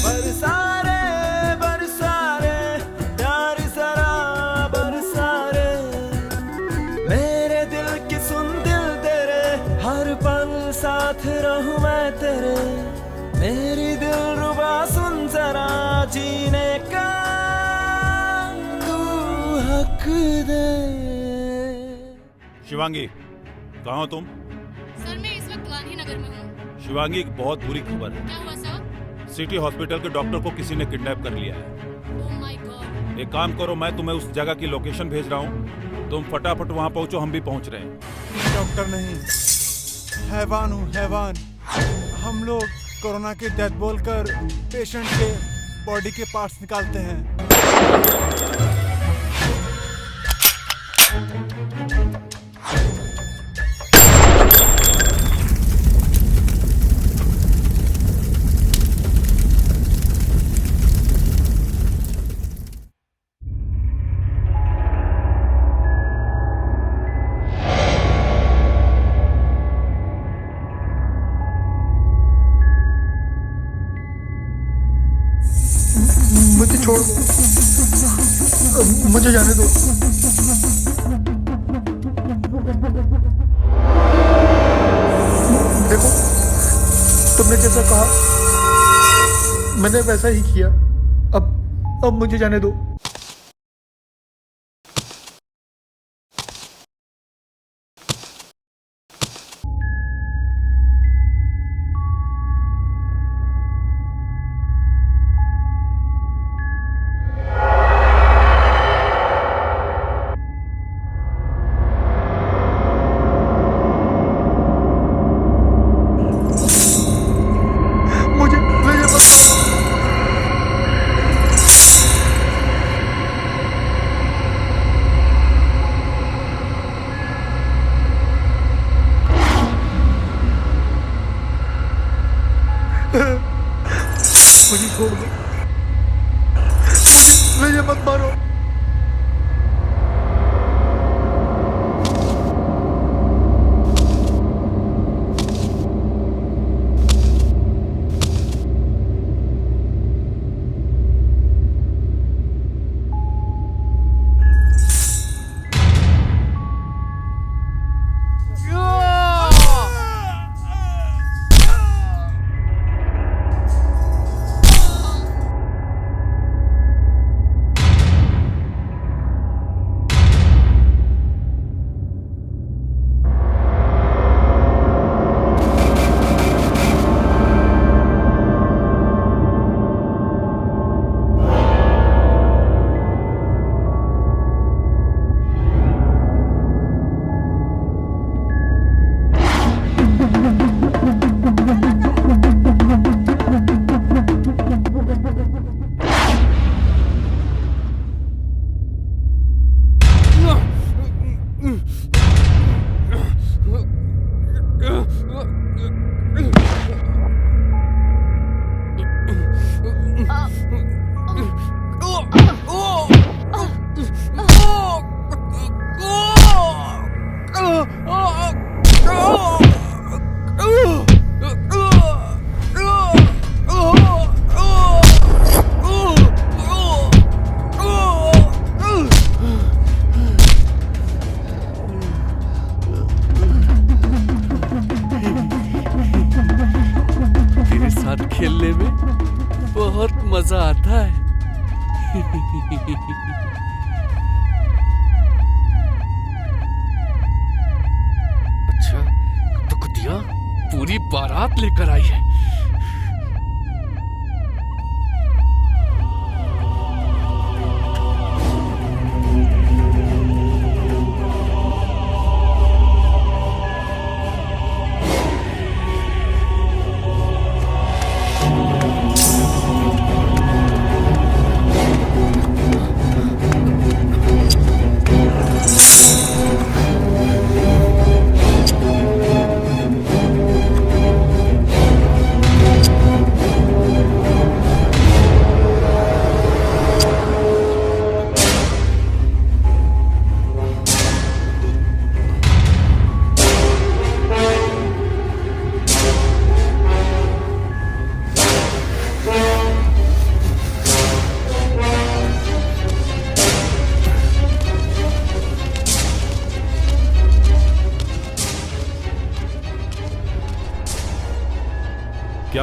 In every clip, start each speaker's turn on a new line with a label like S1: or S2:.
S1: बरसारे बरसारे प्यार जरा बरसारे, मेरे दिल की सुन दिल तेरे, हर पल साथ रहूं मैं तेरे, मेरी दिलरुबा सुन जरा जीने का तू हक दे।
S2: शिवांगी, कहाँ हो तुम?
S3: सर मैं इस वक्त गांधीनगर में हूँ।
S2: शिवांगी, एक बहुत बुरी खबर है।
S3: क्या हुआ सर?
S2: सिटी हॉस्पिटल के डॉक्टर को किसी ने किडनैप कर लिया है।
S3: Oh my God.
S2: एक काम करो, मैं तुम्हें उस जगह की लोकेशन भेज रहा हूँ, तुम फटाफट वहाँ पहुँचो, हम भी पहुँच रहे हैं।
S4: डॉक्टर नहीं, हैवान हूँ हैवान। हम लोग कोरोना की डेथ बोलकर पेशेंट के बॉडी के पार्ट्स निकालते हैं।
S5: मुझे छोड़ दो, मुझे जाने दो। देखो, तुमने जैसा कहा मैंने वैसा ही किया। अब मुझे जाने दो। मुझे छोड़ दो, मुझे मत मारो।
S6: खेलने में बहुत मजा आता है। अच्छा, तो कुतिया पूरी बारात लेकर आई है।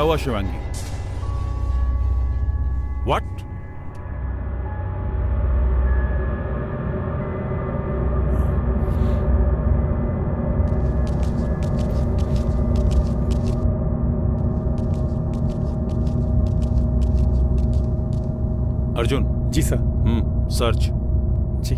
S2: हुआ शिवांगी? व्हाट? अर्जुन।
S7: जी सर।
S2: सर्च।
S7: जी।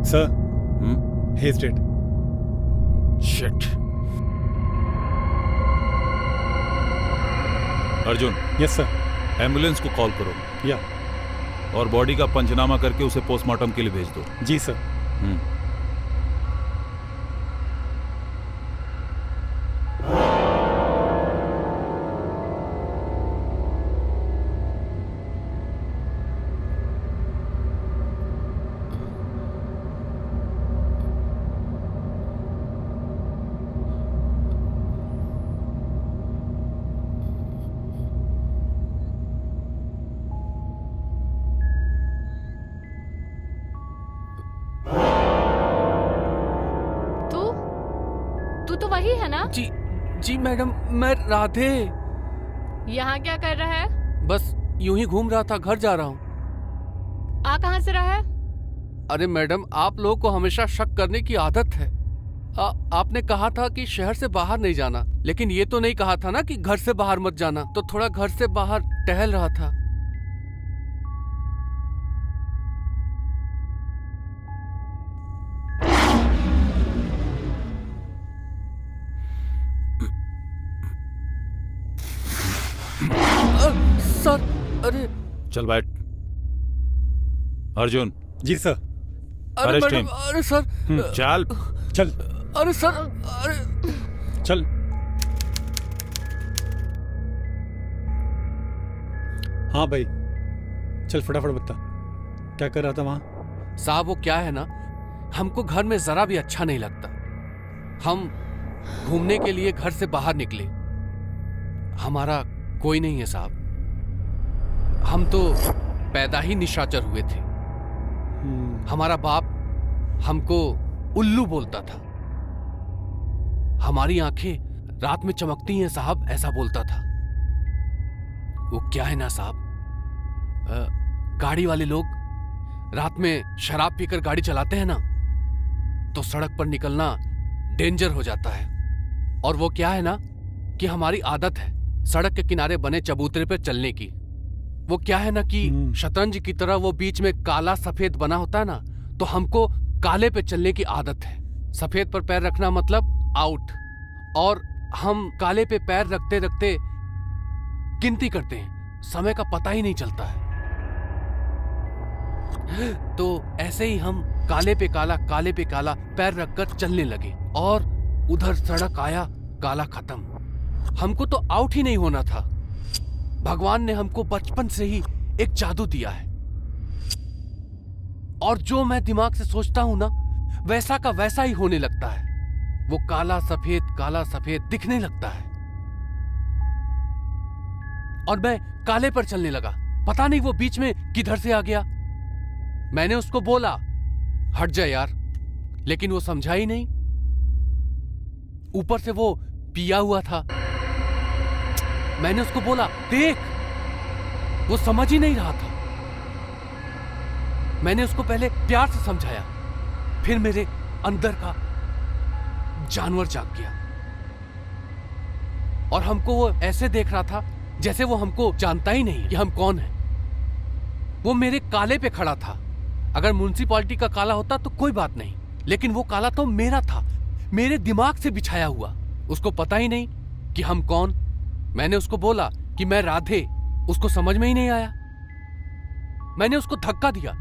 S7: Sir, he is dead.
S2: Shit. Arjun,
S7: Yes sir.
S2: Ambulance को कॉल करो
S7: या।
S2: और बॉडी का पंचनामा करके उसे पोस्टमार्टम के लिए भेज दो।
S7: जी सर।
S3: तू तो वही है ना?
S6: जी जी मैडम, मैं राधे।
S3: यहाँ क्या कर रहा है?
S6: बस यूं ही घूम रहा था, घर जा रहा हूँ।
S3: आ कहाँ से रहा है?
S6: अरे मैडम, आप लोगों को हमेशा शक करने की आदत है। आपने कहा था कि शहर से बाहर नहीं जाना, लेकिन ये तो नहीं कहा था ना कि घर से बाहर मत जाना। तो थोड़ा घर से बाहर टहल रहा था। सर, अरे
S2: चल बैठ। अर्जुन।
S7: जी सर।
S6: अरे
S2: Arrest
S6: मैडम,
S2: him.
S6: अरे सर,
S2: चल।
S7: चल
S6: अरे सर, अरे
S7: चल। हाँ भाई, चल फटाफट बता, क्या कर रहा था वहां?
S6: साहब, वो क्या है ना, हमको घर में जरा भी अच्छा नहीं लगता। हम घूमने के लिए घर से बाहर निकले। हमारा कोई नहीं है साहब। हम तो पैदा ही निशाचर हुए थे। हमारा बाप हमको उल्लू बोलता था। हमारी आंखें रात में चमकती हैं साहब, ऐसा बोलता था। वो क्या है ना साहब, गाड़ी वाले लोग रात में शराब पीकर गाड़ी चलाते हैं ना, तो सड़क पर निकलना डेंजर हो जाता है। और वो क्या है ना कि हमारी आदत है सड़क के किनारे बने चबूतरे पर चलने की। वो क्या है ना कि शतरंज की तरह वो बीच में काला सफेद बना होता है ना, तो हमको काले पे चलने की आदत है। सफेद पर पैर रखना मतलब आउट, और हम काले पे पैर रखते रखते गिनती करते हैं, समय का पता ही नहीं चलता है। तो ऐसे ही हम काले पे काला पैर रखकर चलने लगे, और उधर सड़क आया, काला खत्म। हमको तो आउट ही नहीं होना था। भगवान ने हमको बचपन से ही एक जादू दिया है, और जो मैं दिमाग से सोचता हूं ना, वैसा का वैसा ही होने लगता है। वो काला सफेद दिखने लगता है, और मैं काले पर चलने लगा। पता नहीं वो बीच में किधर से आ गया। मैंने उसको बोला, हट जा यार, लेकिन वो समझा ही नहीं। ऊपर से वो पिया हुआ था। मैंने उसको बोला, देख, वो समझ ही नहीं रहा था। मैंने उसको पहले प्यार से समझाया, फिर मेरे अंदर का जानवर जाग गया, और हमको वो ऐसे देख रहा था जैसे वो हमको जानता ही नहीं कि हम कौन हैं। वो मेरे काले पे खड़ा था। अगर म्युनिसिपैलिटी का काला होता तो कोई बात नहीं, लेकिन वो काला तो मेरा था, मेरे दिमाग से बिछाया हुआ। उसको पता ही नहीं कि हम कौन। मैंने उसको बोला कि मैं राधे, उसको समझ में ही नहीं आया। मैंने उसको धक्का दिया,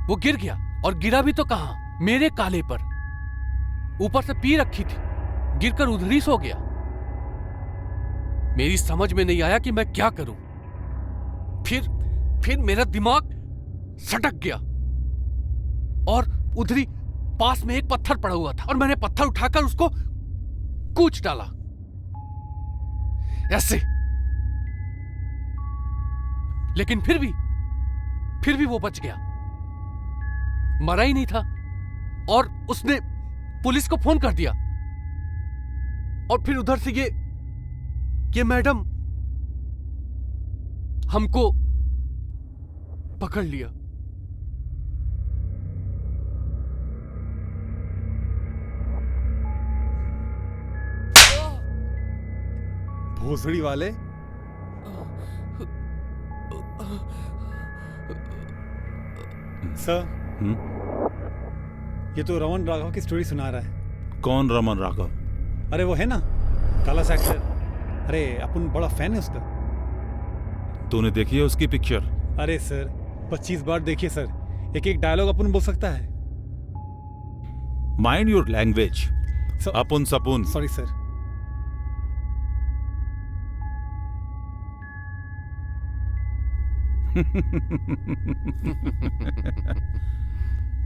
S6: वो गिर गया, और गिरा भी तो कहां, मेरे काले पर। ऊपर से पी रखी थी, गिरकर उधर ही सो गया। मेरी समझ में नहीं आया कि मैं क्या करूं। फिर मेरा दिमाग सटक गया, और उधरी पास में एक पत्थर पड़ा हुआ था, और मैंने पत्थर उठाकर उसको कूच डाला। ऐसे। लेकिन फिर भी वो बच गया, मरा ही नहीं था। और उसने पुलिस को फोन कर दिया, और फिर उधर से ये मैडम हमको पकड़ लिया।
S7: भोसड़ी वाले, सर ये तो रमन राघव की स्टोरी सुना रहा है।
S2: कौन रमन राघव?
S7: अरे वो है ना काला सा एक्टर। अरे अपन बड़ा फैन है उसका।
S2: तूने देखी है उसकी पिक्चर?
S7: अरे सर 25 बार देखिए सर, एक एक डायलॉग अपन बोल सकता है।
S2: Mind your language.
S7: सर
S2: अपुन सपुन।
S7: Sorry sir.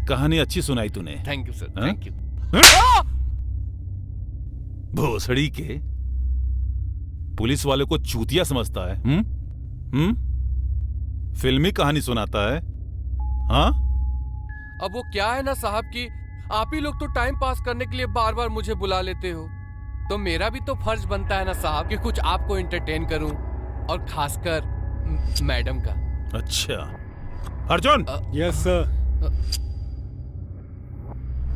S2: कहानी अच्छी सुनाई तूने।
S6: थैंक यू सर,
S2: हाँ?
S6: Thank you.
S2: भोसड़ी के पुलिस वाले को चूतिया समझता है। फिल्मी कहानी सुनाता है। हाँ,
S6: अब वो क्या है ना साहब कि आप ही लोग तो टाइम पास करने के लिए बार बार मुझे बुला लेते हो, तो मेरा भी तो फर्ज बनता है ना साहब कि कुछ आपको एंटरटेन करूं, और खासकर मैडम का।
S2: अच्छा अर्जुन,
S7: यस सर।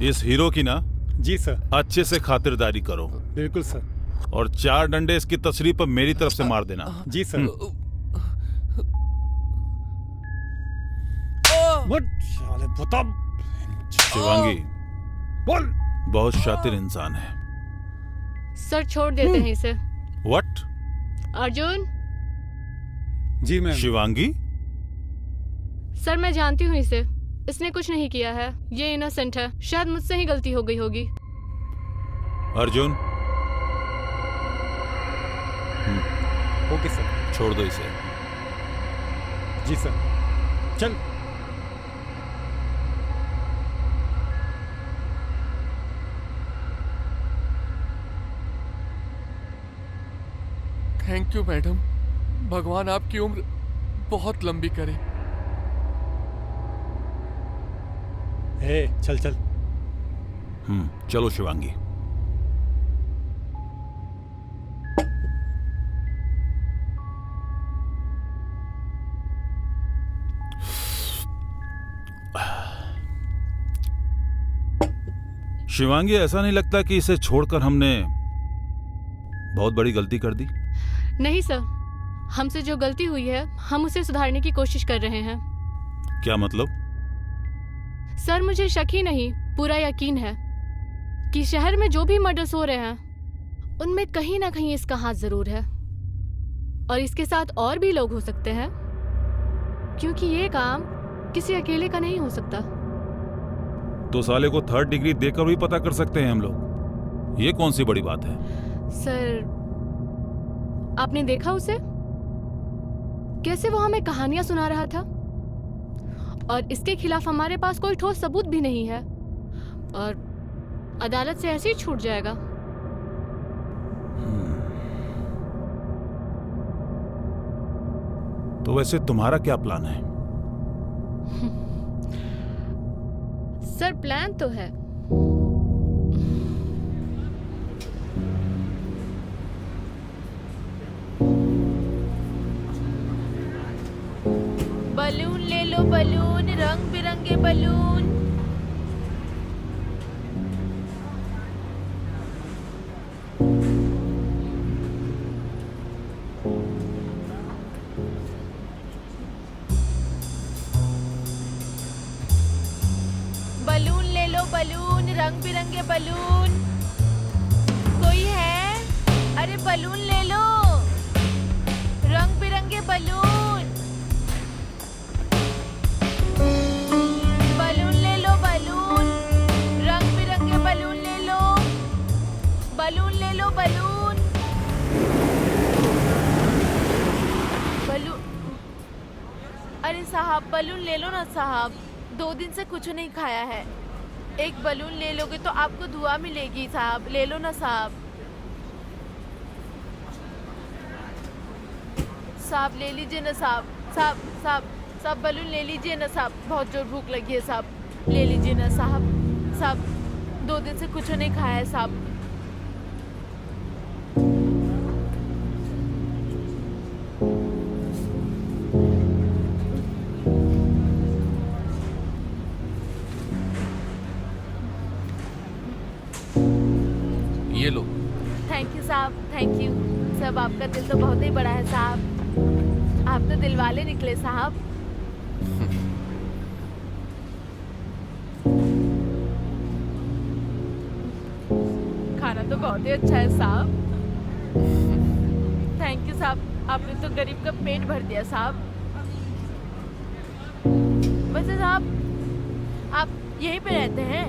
S2: इस हीरो की ना
S7: जी सर।
S2: अच्छे से खातिरदारी करो,
S7: बिल्कुल सर।
S2: और 4 डंडे इसकी तशरीफ पर मेरी तरफ से मार देना।
S7: जी सर। व्हाट साले बता।
S2: शिवांगी
S7: बोल।
S2: बहुत शातिर इंसान है।
S3: सर छोड़ देते हैं इसे।
S2: व्हाट?
S3: अर्जुन।
S7: जी मैम।
S2: शिवांगी?
S3: सर मैं जानती हूँ इसे, इसने कुछ नहीं किया है, ये इनोसेंट है, शायद मुझसे ही गलती हो गई होगी।
S2: Arjun
S7: okay sir.
S2: छोड़ दो इसे।
S7: जी सर। चल।
S6: थैंक यू मैडम, भगवान आपकी उम्र बहुत लंबी करे।
S7: हे चल चल।
S2: चलो शिवांगी। शिवांगी, ऐसा नहीं लगता कि इसे छोड़कर हमने बहुत बड़ी गलती कर दी?
S3: नहीं सर, हमसे जो गलती हुई है हम उसे सुधारने की कोशिश कर रहे हैं।
S2: क्या मतलब?
S3: सर मुझे शक ही नहीं, पूरा यकीन है कि शहर में जो भी मर्डर्स हो रहे हैं उनमें कहीं ना कहीं इसका हाथ जरूर है, और इसके साथ और भी लोग हो सकते हैं, क्योंकि ये काम किसी अकेले का नहीं हो सकता।
S2: तो साले को 3rd डिग्री देकर भी पता कर सकते हैं हम लोग, ये कौन सी बड़ी बात है?
S3: सर आपने देखा उसे, कैसे वो हमें कहानियां सुना रहा था, और इसके खिलाफ हमारे पास कोई ठोस सबूत भी नहीं है, और अदालत से ऐसे ही छूट जाएगा।
S2: तो वैसे तुम्हारा क्या प्लान है?
S3: सर प्लान तो है,
S8: बलून ले लो बलून, रंग बिरंगे बलून। बलून ले लो बलून, रंग बिरंगे बलून। कोई है? अरे बलून ले लो, रंग बिरंगे बलून। बलून ले लो बलून, रंग बिरंगे बलून ले लो। बलून ले लो बलून। बलून। अरे साहब बलून ले लो ना साहब, 2 दिन से कुछ नहीं खाया है। एक बलून ले लोगे तो आपको दुआ मिलेगी साहब, ले लो ना साहब। साहब ले लीजिए ना साहब। साहब साहब साहब बलून ले लीजिए ना साहब, बहुत जोर भूख लगी है साहब, ले लीजिए ना साहब। साहब 2 दिन से कुछ नहीं खाया है साहब।
S6: ये लो।
S8: थैंक यू साहब, थैंक यू। सब आपका दिल तो बहुत ही बड़ा है साहब, आप तो दिल वाले निकले साहब। खाना तो बहुत ही अच्छा है साहब। थैंक यू साहब, आपने तो गरीब का पेट भर दिया साहब। वैसे साहब आप यहीं पे रहते हैं?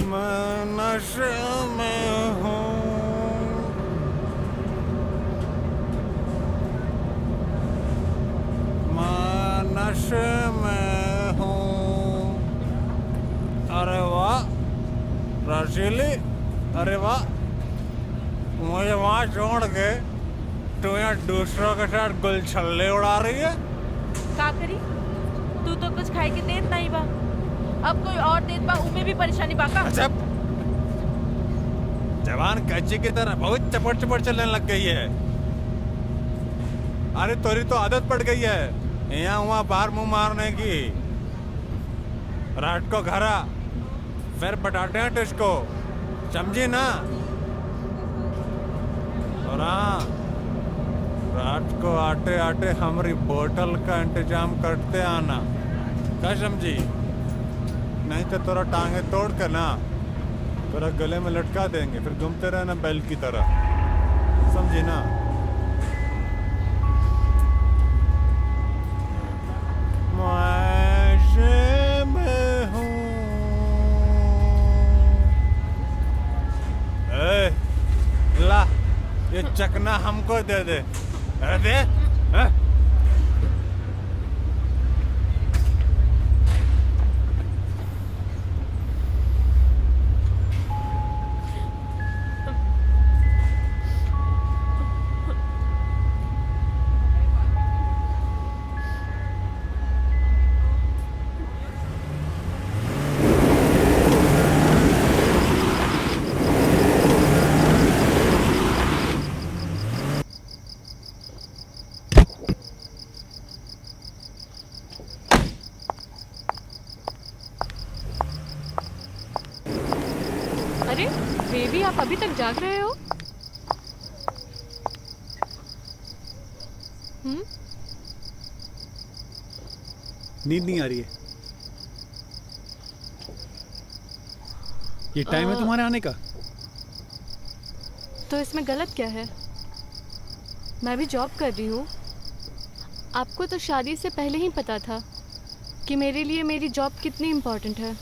S4: मैं नशे में हूँ, मैं नशे में हूँ। अरे वाह रसीली, अरे वाह, मुझे वहाँ छोड़ के तू यहाँ दूसरों के साथ गुलछल्ले उड़ा रही है।
S8: का करी, तू तो कुछ खाए के देत नहीं बा, अब कोई और देत बा उमे भी परेशानी बा का?
S4: अच्छा, जवान कैची की तरह बहुत चपड़ चपड़ चलने लग गई है। अरे तोरी तो आदत पड़ गई है यहाँ वहाँ बाहर मुंह मारने की। रात को घर आ, फिर बटाते हैं तुझको, समझी ना? और हाँ, रात को आटे आटे हमारी बोतल का इंतजाम करते आना, क्या समझी? नहीं तो तोरा टांगे तोड़ कर ना तोरा गले में लटका देंगे, फिर घूमते रहना बैल की तरह, समझी ना? मैं में हूँ। ला ये चकना हमको दे दे। अरे दे।
S3: अरे बेबी, आप अभी तक जाग रहे हो?
S7: नींद नहीं आ रही है? ये टाइम है तुम्हारे आने का?
S3: तो इसमें गलत क्या है? मैं भी जॉब कर रही हूँ। आपको तो शादी से पहले ही पता था कि मेरे लिए मेरी जॉब कितनी इम्पोर्टेंट है।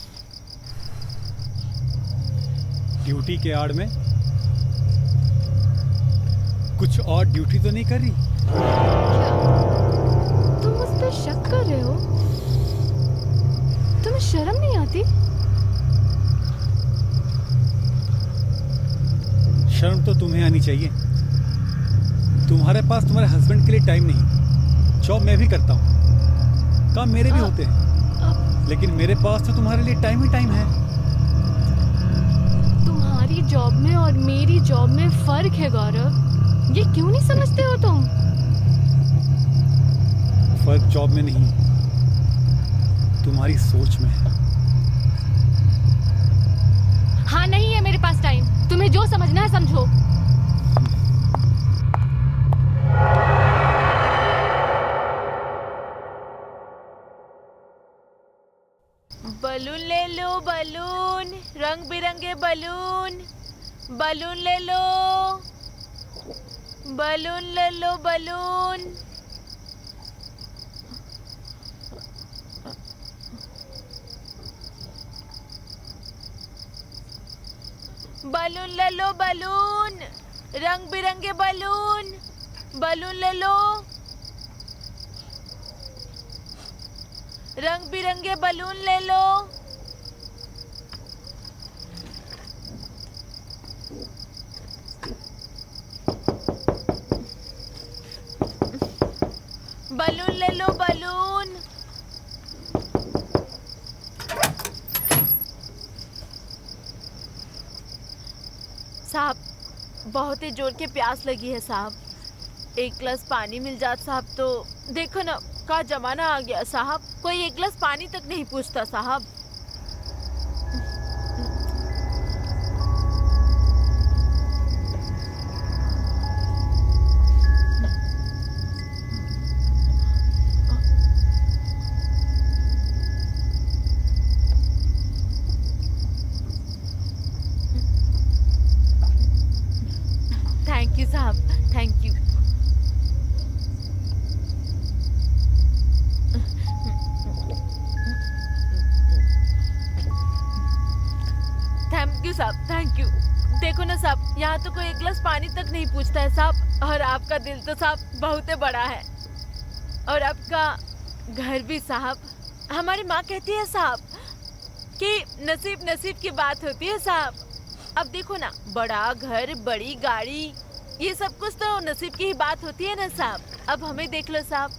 S7: ड्यूटी के आड़ में कुछ और ड्यूटी तो नहीं कर रही?
S3: तुम मुझ पर शक कर रहे हो? तुम्हें शर्म नहीं आती?
S7: शर्म तो तुम्हें आनी चाहिए। तुम्हारे पास तुम्हारे हस्बैंड के लिए टाइम नहीं। जॉब मैं भी करता हूँ, काम मेरे भी होते हैं, लेकिन मेरे पास तो तुम्हारे लिए टाइम ही टाइम है।
S3: तुम्हारी जॉब में और मेरी जॉब में फर्क है गौरव, ये क्यों नहीं समझते हो तुम?
S7: फर्क जॉब में नहीं, तुम्हारी सोच में है।
S3: हाँ, नहीं है मेरे पास टाइम, तुम्हें जो समझना है समझो।
S8: बलून ले लो, बलून, रंग बिरंगे बलून, बलून ले लो, बलून ले लो, बलून। बलून ले लो, बलून, रंग बिरंगे बलून, बलून ले लो, रंग बिरंगे बलून ले लो। बलून ले लो, बलून। साहब, बहुत ही जोर के प्यास लगी है साहब। एक गिलास पानी मिल जात साहब तो। देखो ना, का जमाना आ गया साहब, कोई एक गिलास पानी तक नहीं पूछता साहब। थैंक यू साहब, थैंक यू। थैंक यू साहब, थैंक यू। देखो ना साहब, यहाँ तो कोई एक गिलास पानी तक नहीं पूछता है साहब। और आपका दिल तो साहब बहुत ही बड़ा है, और आपका घर भी साहब। हमारी माँ कहती है साहब कि नसीब नसीब की बात होती है साहब। अब देखो ना, बड़ा घर, बड़ी गाड़ी, ये सब कुछ तो नसीब की ही बात होती है ना साहब। अब हमें देख लो साहब,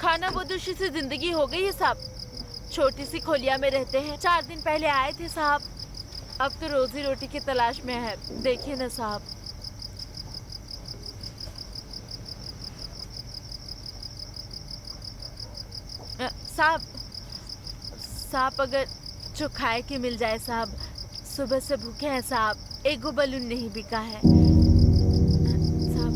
S8: खाना बदोशी से जिंदगी हो गई है साहब। छोटी सी खोलिया में रहते हैं, 4 दिन पहले आए थे साहब। अब तो रोजी रोटी की तलाश में है, देखिए ना साहब। साहब, साहब अगर जो खाए के मिल जाए साहब। सुबह से भूखे हैं साहब, एगो बलून नहीं बिका है साहब।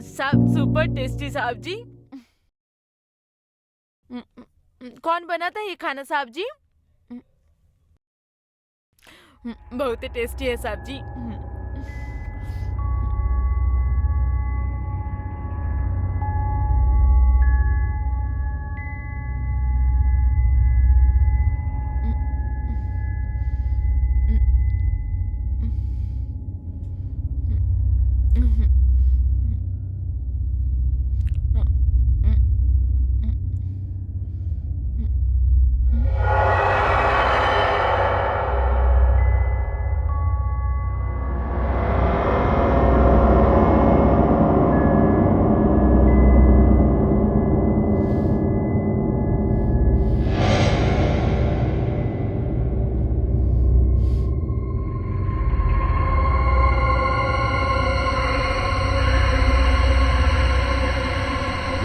S8: साहब सुपर टेस्टी साहब जी। कौन बना था ये खाना साहब जी? बहुत ही टेस्टी है साहब जी।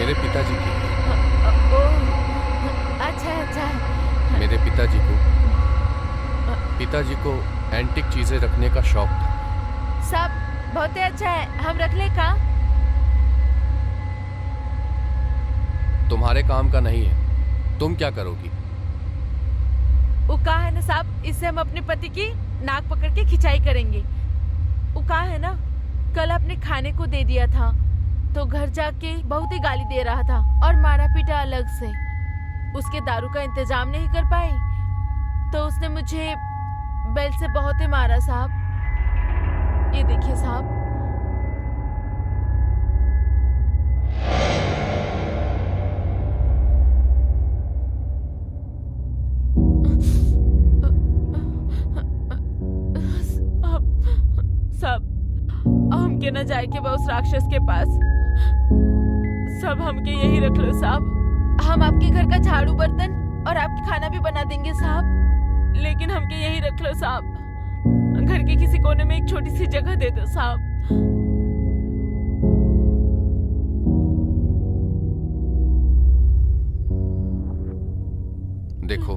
S6: मेरे पिताजी की।
S8: अच्छा अच्छा।
S6: मेरे पिताजी को एंटीक चीजें रखने का शौक था।
S8: साहब बहुत ही अच्छा है, हम रख ले का?
S6: तुम्हारे काम का नहीं है, तुम क्या करोगी?
S8: वो कहा है ना साहब, इससे हम अपने पति की नाक पकड़ के खिंचाई करेंगे। वो कहा है ना, कल अपने खाने को दे दिया था तो घर जाके बहुत ही गाली दे रहा था और मारा पीटा अलग से। उसके दारू का इंतजाम नहीं कर पाई तो उसने मुझे बेल्ट से बहुत ही मारा साहब। ये देखिए साहब। साहब हमके न जाए के बा उस राक्षस के पास। सब हमके यही रख लो साहब। हम आपके घर का झाड़ू बर्तन और आपके खाना भी बना देंगे साहब, लेकिन हमके यही रख लो साहब। घर के किसी कोने में एक छोटी सी जगह दे दो साहब।
S6: देखो,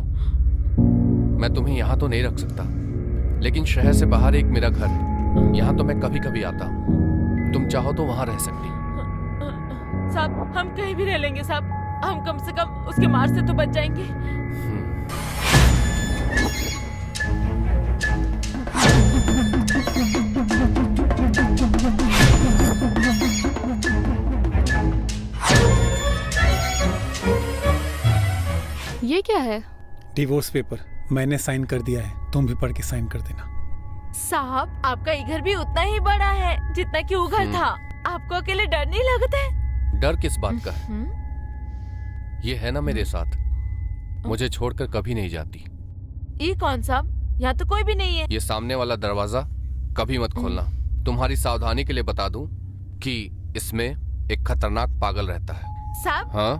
S6: मैं तुम्हें यहाँ तो नहीं रख सकता, लेकिन शहर से बाहर एक मेरा घर है, यहाँ तो मैं कभी कभी आता हूँ। तुम चाहो तो वहाँ रह सकती।
S8: साहब हम कहीं भी रह लेंगे साहब, हम कम से कम उसके मार से तो बच जाएंगे।
S3: ये क्या है?
S7: डिवोर्स पेपर मैंने साइन कर दिया है, तुम भी पढ़ के साइन कर देना।
S8: साहब आपका ये घर भी उतना ही बड़ा है जितना कि वो घर था। आपको अकेले डर नहीं लगता है?
S6: डर किस बात का है? ये है ना मेरे साथ, मुझे छोड़कर कभी नहीं जाती।
S8: ये कौन साहब? यहाँ तो कोई भी नहीं है।
S6: ये सामने वाला दरवाजा कभी मत खोलना। तुम्हारी सावधानी के लिए बता दूं कि इसमें एक खतरनाक पागल रहता है।
S8: साहब,
S6: हाँ?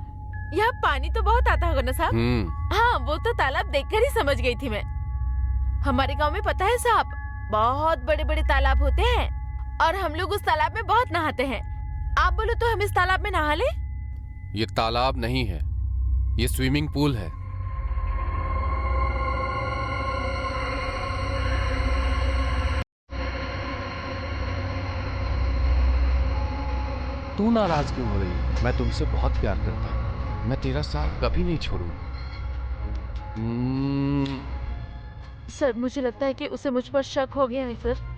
S8: यहाँ पानी तो बहुत आता होगा ना साहब? हाँ, वो तो तालाब देखकर ही समझ गई थी मैं। हमारे गांव में पता है साहब, बहुत बड़े बड़े तालाब होते हैं और हम लोग उस तालाब में बहुत नहाते हैं। आप बोलो तो हम इस तालाब में नहा ले?
S6: ये तालाब नहीं है, ये स्विमिंग पूल है। तू नाराज क्यों हो रही है? मैं तुमसे बहुत प्यार करता हूँ, मैं तेरा साथ कभी नहीं छोड़ूंगा।
S8: सर, मुझे लगता है कि उसे मुझ पर शक हो गया है सर।